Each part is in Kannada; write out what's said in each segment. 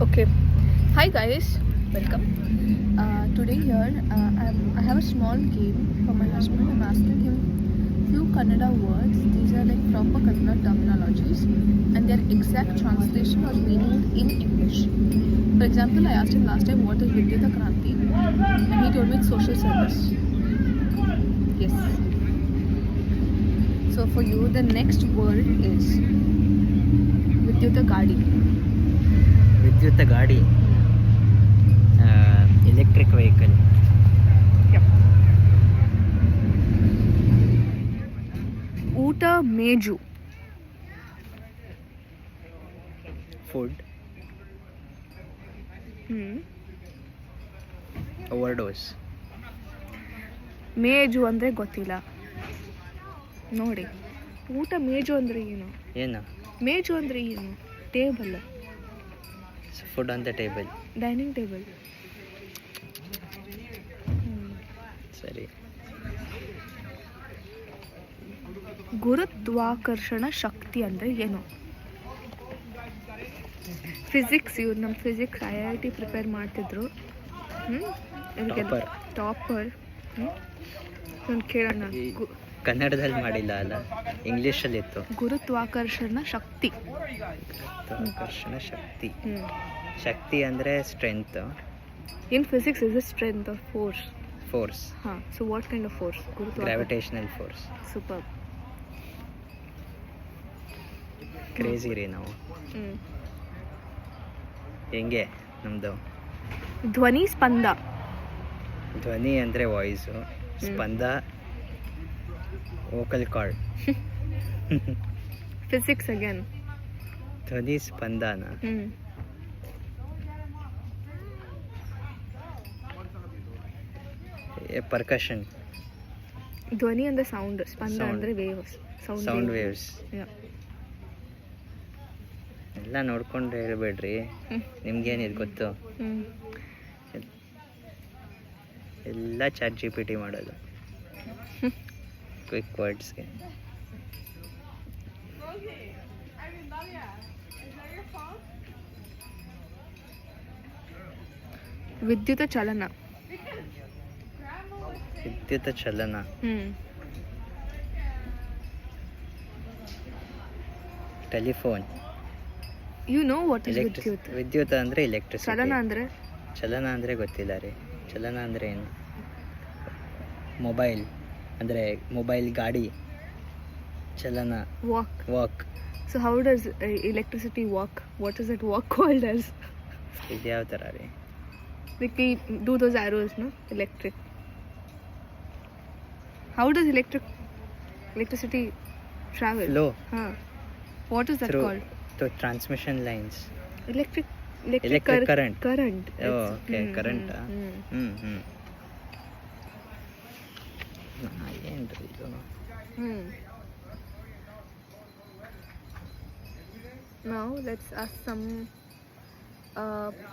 Okay. Hi guys, welcome. Today here I have a small game for my husband. I'm asking him few Kannada words. These are like proper Kannada terminologies and their exact translation or meaning in English. For example, I asked him last time what is Vidyuta Kranti and he told me it's social service. Yes. So for you the next word is Vidyuta Gadi. ವಿದ್ಯುತ್ ಗಾಡಿ, ಎಲೆಕ್ಟ್ರಿಕ್ ವೆಹಿಕಲ್. ಊಟ ಮೇಜು. ಫುಡ್. ಓವರ್ಡೋಸ್. ಮೇಜು ಅಂದರೆ ಗೊತ್ತಿಲ್ಲ ನೋಡಿ. ಊಟ ಮೇಜು ಅಂದರೆ ಏನು? ಮೇಜು ಅಂದರೆ ಏನು? Table. Food on the table. Dining table. ಸರಿ. ಗುರುತ್ವಾಕರ್ಷಣ ಶಕ್ತಿ ಅಂದರೆ ಏನು? ಫಿಸಿಕ್ಸ್. ಇವ್ರು ನಮ್ಮ ಫಿಸಿಕ್ಸ್ IIT ಪ್ರಿಪೇರ್ ಮಾಡ್ತಿದ್ರು. ಟಾಪರ್. ಕೇಳೋಣ. ಕನ್ನಡದಲ್ಲಿ ಮಾಡಿಲ್ಲ ಅಲ್ಲ, ಇಂಗ್ಲೀಷಲ್ಲಿ ಇತ್ತು. ಗುರುತ್ವಾಕರ್ಷಣ ಶಕ್ತಿ. ಗುರುತ್ವಾಕರ್ಷಣ ಶಕ್ತಿ. ಶಕ್ತಿ ಅಂದರೆ strength. In physics is a strength or force? Force. So what kind of force? Gravitational force. Super. Crazy ರೀ ನಾವು. ಹೆಂಗೆ ನಮ್ಮದು ಧ್ವನಿ ಸ್ಪಂದ. ಧ್ವನಿ ಅಂದರೆ ವಾಯ್ಸು, ಸ್ಪಂದ ವೋಕಲ್ ಕಾರ್ಡ್. Physics again. ಧ್ವನಿ ಸ್ಪಂದನ. ಪರ್ಕಷನ್. ಧ್ವನಿ ಅಂದರೆ ಸೌಂಡ್, ಸ್ಪಂದ ಅಂದರೆ ವೇವ್ಸ್. Sound waves. ಎಲ್ಲ ನೋಡ್ಕೊಂಡು ಹೇಳ್ಬೇಡ್ರಿ, ನಿಮ್ಗೇನಿದು ಗೊತ್ತು? ಎಲ್ಲ ChatGPT ಮಾಡೋದು ಕ್ವಿಕ್ ವರ್ಡ್ಸ್ಗೆ. ವಿದ್ಯುತ್ ಚಲನ. ವಿದ್ಯುತ್ ಚಲನ. Telephone. You know what is ವಿದ್ಯುತ್? ವಿದ್ಯುತ್ ಅಂದರೆ ಎಲೆಕ್ಟ್ರಿಸಿಟಿ. ಚಲನ ಅಂದರೆ ಗೊತ್ತಿಲ್ಲ ರೀ. ಚಲನ ಅಂದರೆ ಏನು? ಮೊಬೈಲ್ ಅಂದರೆ ಮೊಬೈಲ್, ಗಾಡಿ. ಚಲನ. Walk. So how does electricity walk? What is that walk called as? ಇದು ಯಾವ ಥರ ರೀ? Like we do those arrows, no? Electric. How does electricity travel? Flow. What is that called? The transmission lines. Electric current. Current. Oh, okay. Current. ಏನ್ರಿ ಇದು? Now let's ask some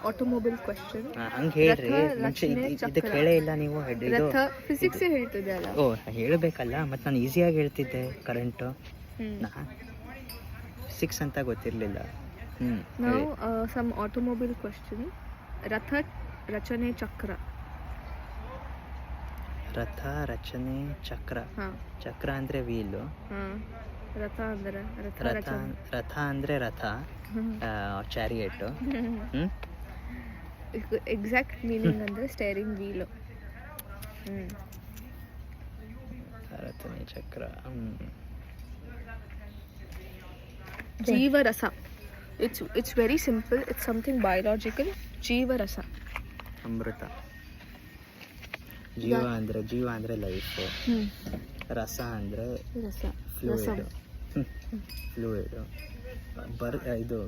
automobile question. ಹಂಗೆ ಹೇಳ್ರಿ. ಮುಂಚೆ ಇದಕ್ಕೆ ಹೇಳೇ ಇಲ್ಲ ನೀವು. ರಥ ಫಿಸಿಕ್ಸ್ ಹೇಳ್ತಿದ್ದೆ ಅಲ್ಲ? ಓ, ಹೇಳಬೇಕಲ್ಲ. ಮತ್ತು ನಾನು ಈಸಿಯಾಗಿ ಹೇಳ್ತಿದ್ದೆ ಕರೆಂಟು. ಫಿಸಿಕ್ಸ್ ಅಂತ ಗೊತ್ತಿರಲಿಲ್ಲ. Now some automobile question. ರಥ ರಚನೆ ಚಕ್ರ. ರಥ ರಚನೆ ಚಕ್ರ. ಚಕ್ರ ಅಂದರೆ ವೀಲು. ರಥ ಅಂದರೆ ರಥ ಅಂದರೆ ರಥ, ಚಾರಿಯೇಟು. ಎಕ್ಸಾಕ್ಟ್ ಮೀನಿಂಗ್ ಅಂದರೆ ಸ್ಟೇರಿಂಗ್ ವೀಲು. ರಥನೆ ಚಕ್ರ. ಜೀವರಸ. It's very simple. It's something biological. ಜೀವರಸ. ಅಮೃತ. ಜೀವ ಅಂದರೆ ಲೈಫು. ರಸ ಅಂದರೆ ಫ್ಲೂಯಿಡ್. ಇದು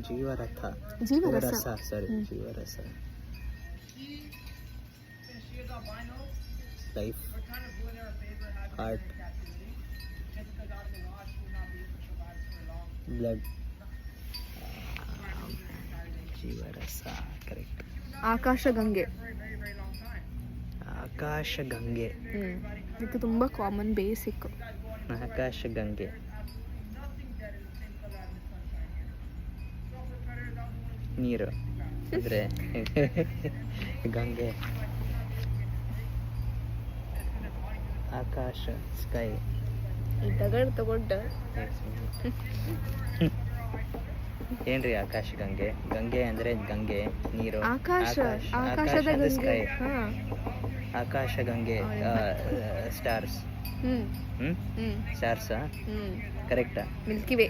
ಜೀವರಸ. ಸಾರಿ, ಜೀವರಸ. Life, heart, blood. ಜೀವರಸ ಕರೆಕ್ಟ್. ಆಕಾಶಗಂಗೆ. ಆಕಾಶಗಂಗೆ. ಇದು ತುಂಬ ಕಾಮನ್, ಬೇಸಿಕ್. ಆಕಾಶಗಂಗೆ. ನೀರು ಅಂದರೆ ಗಂಗೆ. ಆಕಾಶ ಸ್ಕೈ. ಈ ತಗಡ್ ತಗೊಂಡ ಏನ್ರಿ ಆಕಾಶ ಗಂಗೆ? ಗಂಗೆ ಅಂದ್ರೆ ಗಂಗೆ ನೀರು. ಆಕಾಶ ಆಕಾಶದ ಗಂಗೆ. ಸ್ಕೈ. ಹಾ ಆಕಾಶ ಗಂಗೆ. ಸ್ಟಾರ್ಸ್. ಹ್ಮ್ ಹ್ಮ್ ಹ್ಮ್ ಸ್ಟಾರ್ಸಾ? ಹ್ಮ್ ಕರೆಕ್ಟಾ? Milky way.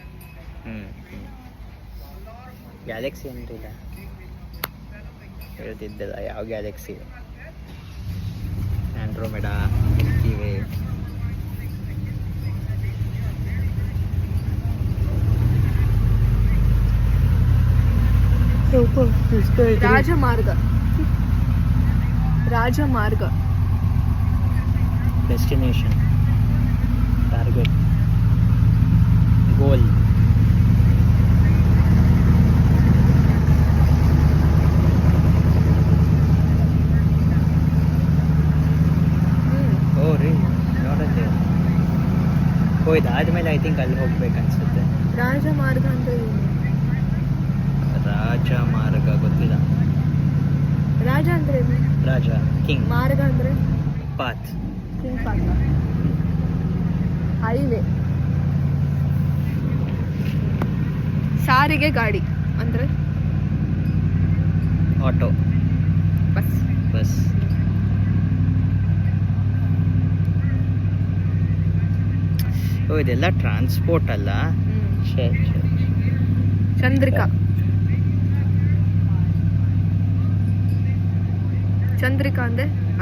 ಗ್ಯಾಲಕ್ಸಿ ಏನ್ರಿಲ್ಲ ಹೇಳ್ತಿದ್ದಲ್ಲ, ಯಾವ ಗ್ಯಾಲಕ್ಸಿ? Andromeda, milky way. ರಾಜಮಾರ್ಗ. ರಾಜಮಾರ್ಗ. Destination, target, goal. ಓ ರೀ, ನೋಡತ್ತೆ. ಓ ಇದಾದ್ಮೇಲೆ ಐ ಥಿಂಕ್ ಅಲ್ಲಿ ಹೋಗ್ಬೇಕನ್ಸುತ್ತೆ. ರಾಜಮಾರ್ಗ ಅಂದ್ರೆ ಏನು? ರಾಜಮಾರ್ಗ ಗೊತ್ತಿಲ್ಲ. ರಾಜ ಅಂದ್ರೆ ಏನು? ರಾಜ, ಕಿಂಗ್. ಮಾರ್ಗ ಅಂದ್ರೆ ಪಾತ್. King park. ಹೈವೇ. ಸಾರಿಗೆ ಗಾಡಿ ಅಂದ್ರೆ ಆಟೋ, ಬಸ್. ಬಸ್. ಓ ಇದೆಲ್ಲ ಟ್ರಾನ್ಸ್ಪೋರ್ಟ್ ಅಲ್ಲ. ಛೇ ಛೇ. ಚಂದ್ರಿಕಾ. ಚಂದ್ರಿಕಾ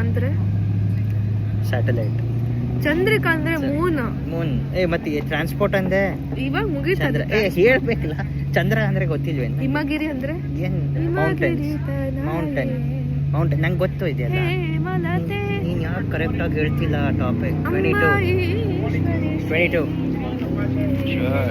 ಅಂದ್ರೆ ಸ್ಯಾಟಲೈಟ್. ಚಂದ್ರಿಕಾ ಅಂದ್ರೆ ಮೂನ್. ಮೂನ್. ಮತ್ತೆ ಟ್ರಾನ್ಸ್ಪೋರ್ಟ್ ಅಂದೆ ಇವಾಗ ಮುಗೀತಂದ್ರೆ ಚಂದ್ರ. ಹೇಳ್ಬೇಕಲ್ಲ. ಚಂದ್ರ ಅಂದ್ರೆ ಗೊತ್ತಿಲ್ವೇನು? ಹಿಮಗಿರಿ ಅಂದ್ರೆ ಏನ್? ಮೌಂಟೇನ್ಸ್. ಮೌಂಟೇನ್. ಮೌಂಟೇನ್ ನಂಗೆ ಗೊತ್ತು ಇದೆಯಲ್ಲ. ನೀನು ಯಾಕೆ ಕರೆಕ್ಟಾಗಿ ಹೇಳ್ತಿಲ್ಲ ಟಾಪಿಕ್. 22. 22. Sure.